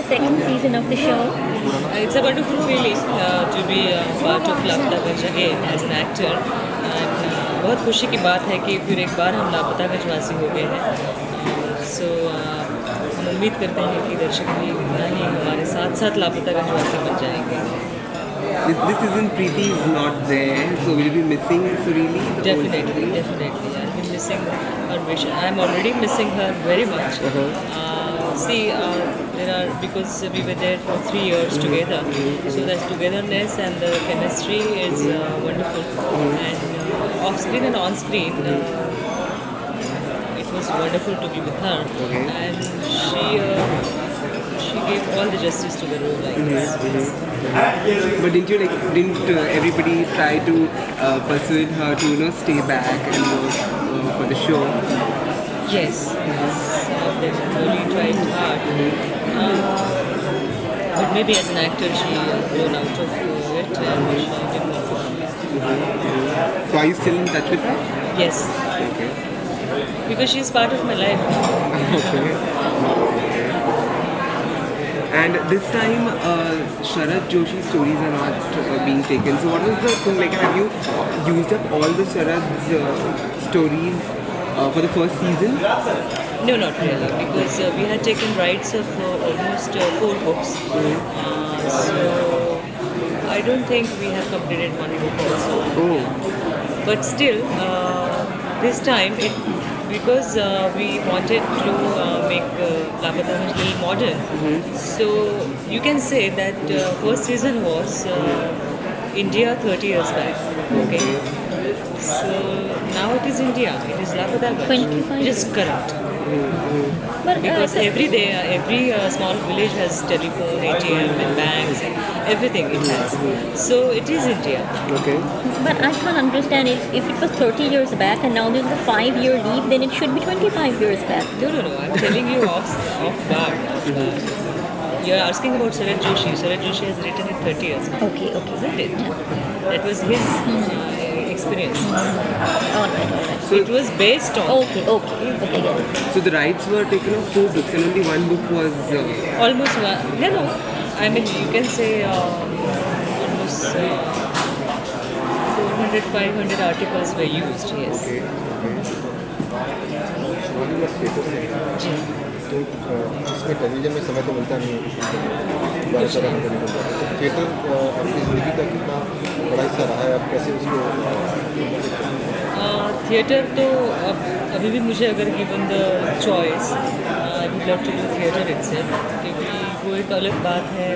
second season of the show? It's a wonderful feeling to be part of Lapataganj again as an actor and बहुत खुशी की बात है कि फिर एक बार हम लापतागंज वासी हो गए हैं सो हम उम्मीद करते हैं कि दर्शक भी उतना ही हमारे साथ साथ लापतागंज वासी बन जाएंगे This season Preeti is not there, so will you be missing Surili? Definitely. I've been missing her mission. I'm already missing her very much. There are because we were there for 3 years together, so that togetherness and the chemistry is wonderful. And off screen and on screen, it was wonderful to be with her, and she gave all the justice to the role. But didn't everybody try to persuade her to stay back and work for the show? Yes, some of them really tried hard. But maybe as an actor she grown out of it and she didn't want to come back. So are you still in touch with her? Yes. Okay. Because she's part of my life. Okay. And this time, Sharad Joshi stories are not being taken. So what was the thing? Like, have you used up all the Sharad's stories for the first season? No, not really, because we had taken rights of almost 4 books. So I don't think we have completed 1 book also. Oh. But still, this time because we wanted to make Lapatanganj a little modern. So you can say that first season was India 30 years back. Okay. So now it is India. It is Lapatanganj. It is current. But Because every day, every small village has telephone, ATM, and banks, and everything it has. So it is India. Okay. But I can't understand if it was 30 years back and now there's a 5-year leap, then it should be 25 years back. No. I'm telling you off guard. You're asking about Sharad Joshi. Sharad Joshi has written it 30 years back. Okay. Isn't it? That was his experience. All right. So it was based on Okay, get it. So the rights were taken of 4 books and only 1 book was... almost one. No. I mean, you can say almost 400, 500 articles were used. Yes. Okay. जी. तो इसमें television में समय तो मिलता नहीं है 12 घंटे निकल जाता है तो थिएटर अपनी ज़िंदगी का कितना बड़ा हिस्सा रहा है आप कैसे उसको थिएटर तो अभी भी मुझे अगर given the choice I would love to do theatre itself क्योंकि वो एक अलग बात है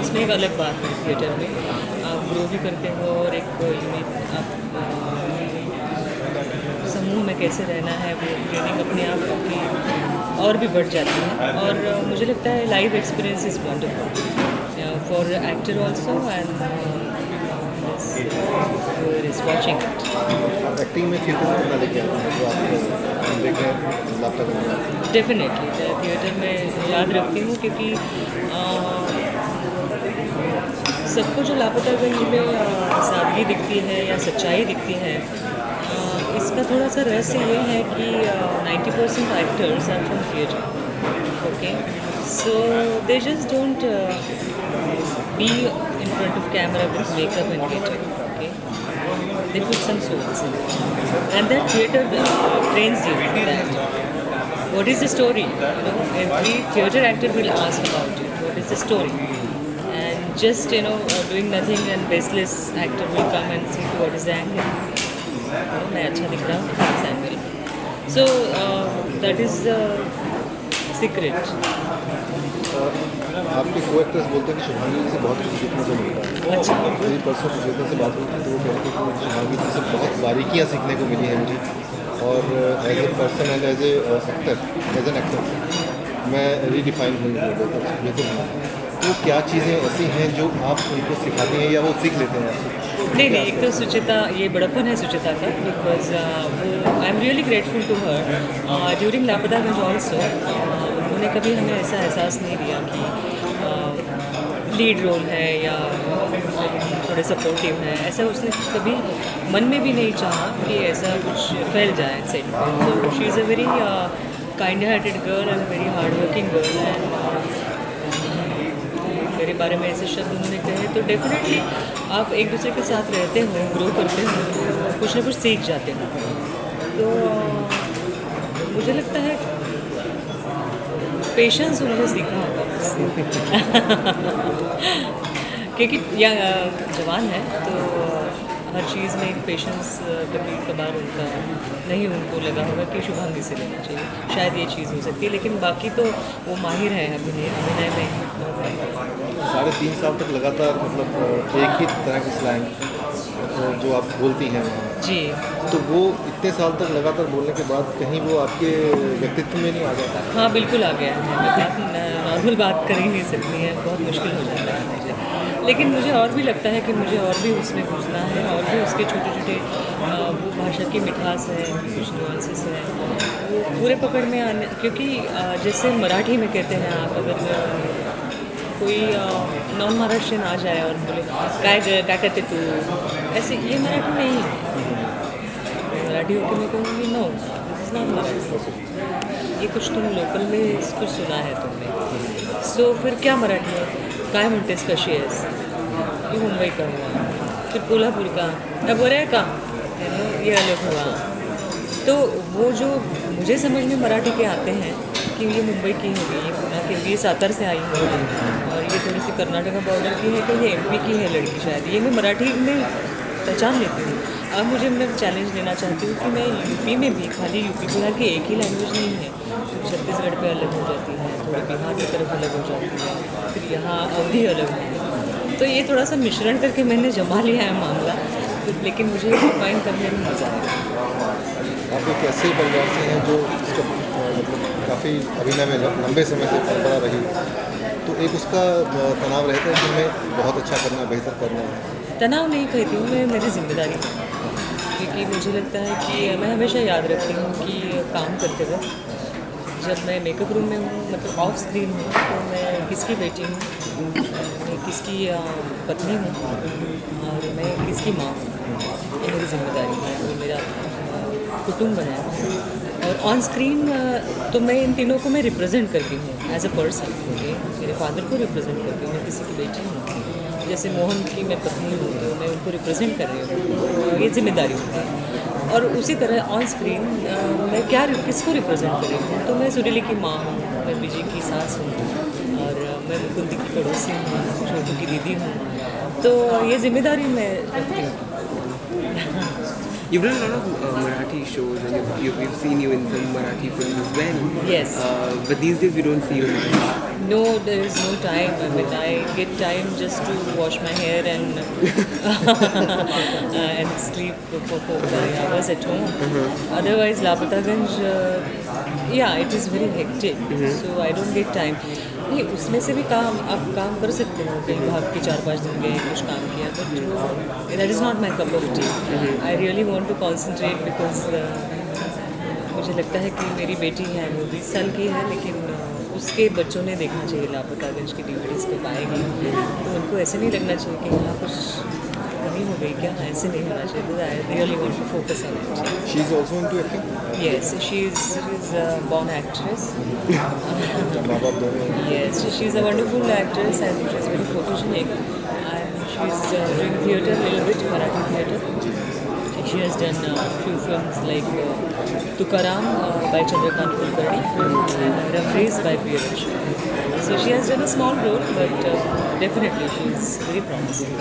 उसमें एक अलग बात है थिएटर में आप ग्रो भी करते हो और एक यूनिक आप समूह में कैसे रहना है वो ट्रेनिंग अपने आप की और भी बढ़ जाती है और मुझे लगता है live experience is wonderful for actor also and is watching acting में थिएटर में कितना लेके आते हैं जो आप देखें लापता डेफिनेटली थिएटर में याद रखती हूँ क्योंकि सबको जो लापतागंज में सादगी दिखती है या सच्चाई दिखती है इसका थोड़ा सा रहस्य ये है कि 90% actors are from theatre okay so they just don't be in front of camera with makeup and getup okay they put some souls in and that theatre trains you that what is the story every theatre actor will ask about it what is the story and just doing nothing and baseless actor will come and see what is the angle मैं अच्छा दिख रहा हूँ इस angle so that is the secret आपके को actors बोलते हैं कि शुभांगी जी से बहुत कुछ सीखने को मिलता है अच्छा मेरी परसों सुचेता से बात हुई थी तो वो कहते हैं कि शुभांगी जी से बहुत बारीकियाँ सीखने को मिली हैं मुझे और as a person and as a actor as an actor मैं रीडिफाइन हुई बेहतर हूँ तो क्या चीज़ें ऐसी हैं जो आप उनको सिखाती हैं या वो सीख लेते हैं आपसे नहीं एक तो सुचिता ये बड़प्पन है सुचिता का बिकॉज वो I am really grateful to her during Lapataganj also उन्होंने कभी हमें ऐसा एहसास नहीं दिया कि लीड रोल है या थोड़े सपोर्टिव हैं ऐसा उसने कभी मन में भी नहीं चाहा कि ऐसा कुछ फैल जाए सेट पे तो she is a very kind hearted girl and very hard working girl and मेरे बारे में ऐसे शब्द उन्होंने कहे, तो डेफिनेटली आप एक दूसरे के साथ रहते हो, ग्रो करते हो, तो कुछ ना कुछ सीख जाते हो। तो मुझे लगता है पेशेंस उन्होंने सीखा होगा मुझसे। क्योंकि या जवान है तो हर चीज़ में एक पेशेंस कभी कभार उनका नहीं उनको लगा होगा कि शुभांगी से लेना चाहिए, शायद ये चीज़ हो सकती है, लेकिन बाकी तो वो माहिर है अभिनय में। 3.5 साल तक लगातार मतलब एक ही तरह की स्लैंग जो आप बोलती हैं वहाँ, जी, तो वो इतने साल तक लगातार बोलने के बाद कहीं वो आपके व्यक्तित्व में नहीं आ जाता? हाँ बिल्कुल आ गया है। नॉर्मल बात कर ही नहीं सकती है, बहुत मुश्किल हो जाता है मुझे। लेकिन मुझे और भी लगता है कि मुझे और भी उसमें घुसना है, और भी उसके छोटे छोटे वो भाषा की मिठास है, कुछ नुआंसेस है, वो पूरे पकड़ में आने, क्योंकि जैसे मराठी में कहते हैं, आप अगर कोई नॉन महाराष्ट्रियन आ जाए और बोले क्या कहते तू, ऐसे ये मराठी नहीं है। मराठी होकर मैं कहूँगी no, this is not Marathi, ये कुछ तुम लोकल में कुछ सुना है तुमने। सो फिर क्या मराठी है, काय म्हणतेस कशी आहेस, ये मुंबई का हुआ, फिर कोल्हापुर का, अब हो रहा है का, ये अलग हुआ। तो वो जो मुझे समझ में मराठी के आते हैं कि ये मुंबई की होगी, ये पुणे की होगी, ये सातर से आई है, और ये थोड़ी सी कर्नाटका बॉर्डर की है, कि ये एमपी की है लड़की शायद, ये मैं मराठी में पहचान लेती हूँ। अब मुझे मैं चैलेंज लेना चाहती हूँ कि मैं यूपी में भी, खाली यूपी बिहार की एक ही लैंग्वेज नहीं है, छत्तीसगढ़ पे अलग हो जाती है, थोड़ी बिहार की तरफ अलग हो जाती है, फिर यहाँ अवधि अलग है। तो ये थोड़ा सा मिश्रण करके मैंने जमा लिया है मामला, तो लेकिन मुझे डिफाइन करने में मज़ा आया। आप एक ऐसे परिवार से हैं जो इसका मतलब काफ़ी अभिनय में लंबे समय से परंपरा रही, तो एक उसका तनाव रहता है कि हमें बहुत अच्छा करना है, बेहतर करना है। तनाव नहीं कहती हूँ मैं, मेरी जिम्मेदारी है, क्योंकि मुझे लगता है कि मैं हमेशा याद रखती हूँ कि काम करते वक्त जब मैं मेकअप रूम में हूँ, मतलब ऑफ स्क्रीन हूँ, तो मैं किसकी बेटी हूँ, मैं किसकी पत्नी हूँ, और मैं किसकी माँ हूँ, ये मेरी जिम्मेदारी है, वो मेरा कुटुंब है। और ऑन स्क्रीन तो मैं इन तीनों को मैं रिप्रेजेंट करती हूँ एज अ पर्सन, मेरे फादर को रिप्रेजेंट करती हूँ, मैं किसी की बेटी हूँ, जैसे मोहन की मैं पत्नी हूँ तो मैं उनको रिप्रेजेंट कर रही हूँ, ये जिम्मेदारी होती है। और उसी तरह ऑन स्क्रीन मैं किसको रिप्रेजेंट कर रही हूँ, तो मैं सुरीली की माँ हूँ, मैं विजय की सास हूँ, और मैं मुकुंदी की पड़ोसी हूँ, छोटू की दीदी हूँ, तो ये जिम्मेदारी मैं रखती हूँ। You've done a lot of Marathi shows, and we've seen you in some Marathi films as well. Yes. But these days we don't see you much. No, there is no time. I mean, I get time just to wash my hair and and sleep for 4-5 hours at home. Otherwise, Lapataganj, yeah, it is very hectic. So I don't get time. नहीं, उसमें से भी काम आप काम कर सकते हो, कहीं भाग के 4-5 दिन गए, कुछ काम किया, but that is not my cup of tea. I really want to concentrate, because मुझे लगता है कि मेरी बेटी है, वो 20 साल की है, लेकिन उसके बच्चों ने देखना चाहिए लापतागंज की DVDs कब आएगी, तो उनको ऐसे नहीं लगना चाहिए कि यहाँ कुछ कमी हो गई क्या, ऐसे नहीं होना चाहिए। I really want to focus on it. She is also into acting? Yes, she's a born actress. माँ बाप दोनों? Yes, she's a wonderful actress and she's very photogenic. And she's doing theatre a little bit, Marathi theatre. She has done a few films like Tukaram by Chandrakant Kulkarni and Ramphrase by Priyadarshi. So she has done a small role, but definitely she's very promising.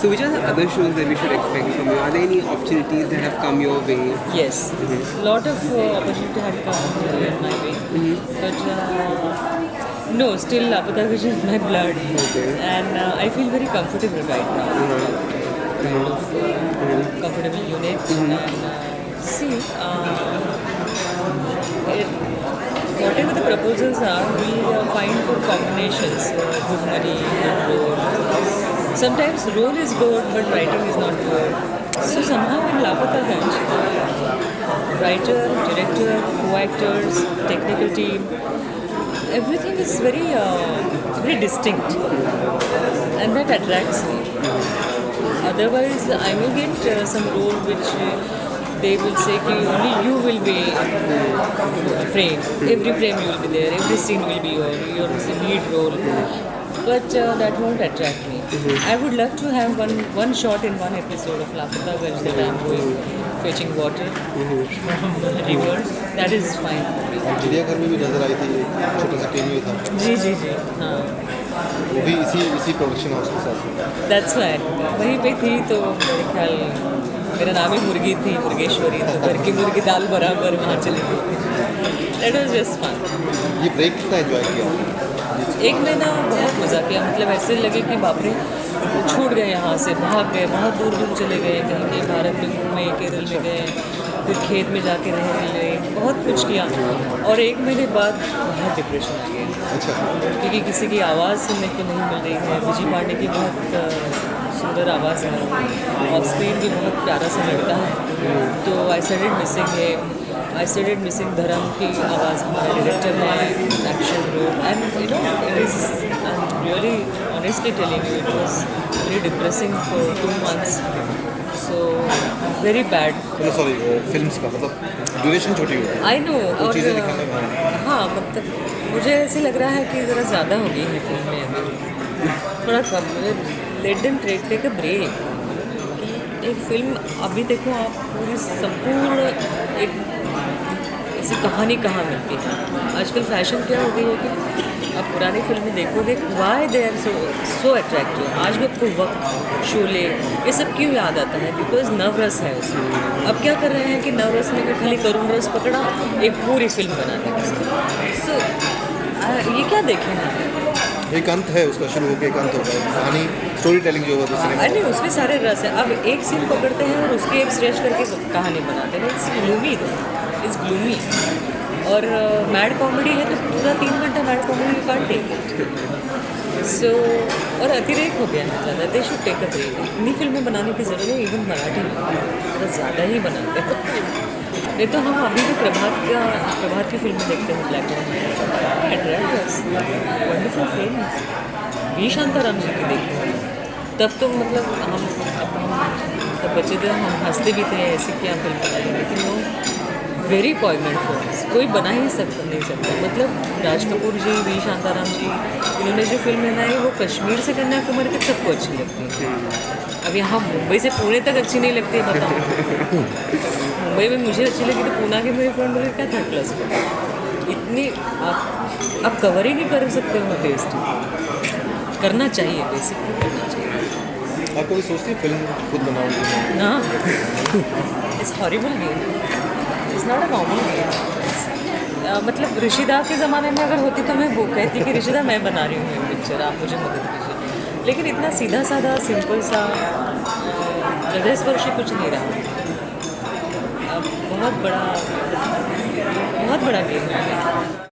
So which are the other shows that we should expect from you? Are there any opportunities that have come your way? Yes, lot of opportunity had come in my way, but no, still Lapataganj is my blood, and I feel very comfortable right now. Comfortable unit, and see, whatever the proposals are, we find good combinations, good money, good role. Sometimes role is good, but writing is not good. So somehow in Lapataganj, writer, director, co-actors, technical team, everything is very, very distinct, and that attracts me. Otherwise, I may get some role which they will say कि only you will be framed. Every frame you will be there. Every scene will be yours. lead role. But that won't attract me. I would love to have one shot in one episode of Lapata Ganj that I'm going fetching water from the river. That is fine for me. और चिड़ियाघर में भी नजर आई थी, एक छोटा सा cameo था, जी जी जी हाँ, वो भी इसी प्रोडक्शन हाउस के साथ। दैट्स वाई वहीं पे थी, तो मेरे ख्याल मेरा नाम ही मुर्गी थी, मुर्गेश्वरी, तो घर की मुर्गी दाल बराबर वहाँ चली गई। That was just fun. ये ब्रेक कितना एंजॉय किया? एक महीना बहुत मज़ा किया, मतलब ऐसे लगे कि बाप रे छूट गए, यहाँ से भाग गए, बहुत दूर दूर चले गए, कहीं कहीं भारत में घूमे, केरल में गए, फिर खेत में जाके रहे, बहुत कुछ किया। और एक महीने बाद बहुत डिप्रेशन आ गया, अच्छा, क्योंकि किसी की आवाज़ सुनने को नहीं मिल रही है। विजय पांडे की बहुत सुंदर आवाज़ है, ऑफ स्क्रीन भी बहुत प्यारा सा लड़का है, तो आई स्टार्टेड मिसिंग है। आई स्टार्टेड मिसिंग धर्म की आवाज़, हमारे डायरेक्टर है, action role, and you know it is, I am really honestly telling you, it was very depressing for 2 months, so very bad. Sorry, films का मतलब duration छोटी हुई है, आई नो, वो और चीज़ें दिखाने में हाँ, मतलब मुझे ऐसे लग रहा है कि ज़रा ज़्यादा हो गई है फिल्में अभी, थोड़ा कम, let them take a break. एक फिल्म अभी देखो आप, पूरी संपूर्ण एक ऐसी कहानी कहाँ मिलती है। आजकल फैशन क्या हो गई है कि आप पुरानी फिल्में देखोगे, why they are so attractive. आज भी आपको वक्त, शोले, ये सब क्यों याद आता है? बिकॉज नवरस है उसमें। अब क्या कर रहे हैं कि नवरस में खाली करुण रस पकड़ा, एक पूरी फिल्म बना दी। सो ये क्या देखें हम? एक अंत है उसका, शुरू होकर एक अंत होगा, कहानी स्टोरी टेलिंग जो होती है सिनेमा। नहीं, उसमें सारे रस है। अब एक सीन पकड़ते हैं और उसके एक स्ट्रेच करके कहानी बनाते हैं। It's gloomy, it's gloomy. और मैड कॉमेडी है तो पूरा 3 घंटा मैड कॉमेडी काट देंगे। सो और अतिरेक हो गया है ज़्यादा। They should take a break. इतनी फिल्में बनाने की ज़रूरत है, इवन मराठी में थोड़ा ज़्यादा ही बनाते हैं। नहीं तो हम अभी भी प्रभात की फिल्में देखते हैं, ब्लैक एंड व्हाइट, वंडरफुल फिल्म। वी शांताराम जी की देखी, तब तो मतलब हम तब बच्चे थे, हम हंसते भी थे, ऐसी क्या फिल्म बनाई, लेकिन वो वेरी पॉइगनेंट फिल्म कोई बना ही नहीं सकता। मतलब राज कपूर जी, वी शांताराम जी, इन्होंने जो फिल्म बनाई वो कश्मीर से कन्याकुमारी तक सबको अच्छी लगती है। अब यहाँ मुंबई से पुणे तक अच्छी नहीं लगती, बताओ। मुंबई में मुझे अच्छी लगी तो पूना के मेरे फ्रेंड बोले क्या 3rd क्लास में। इतनी आप कवर ही नहीं कर सकते हो टेस्ट। करना चाहिए, बेसिकली करना चाहिए। आप कभी सोचती है फिल्म खुद बनाऊंगी? हाँ, it's horrible game, it's not a normal game. मतलब ऋषिदा के ज़माने में अगर होती तो मैं वो कहती कि ऋषिदा मैं बना रही हूँ ये पिक्चर, आप मुझे मदद कीजिए। लेकिन इतना सीधा साधा सिंपल सा हृदयस्पर्शी कुछ नहीं रहा। बहुत बड़ा गेम है।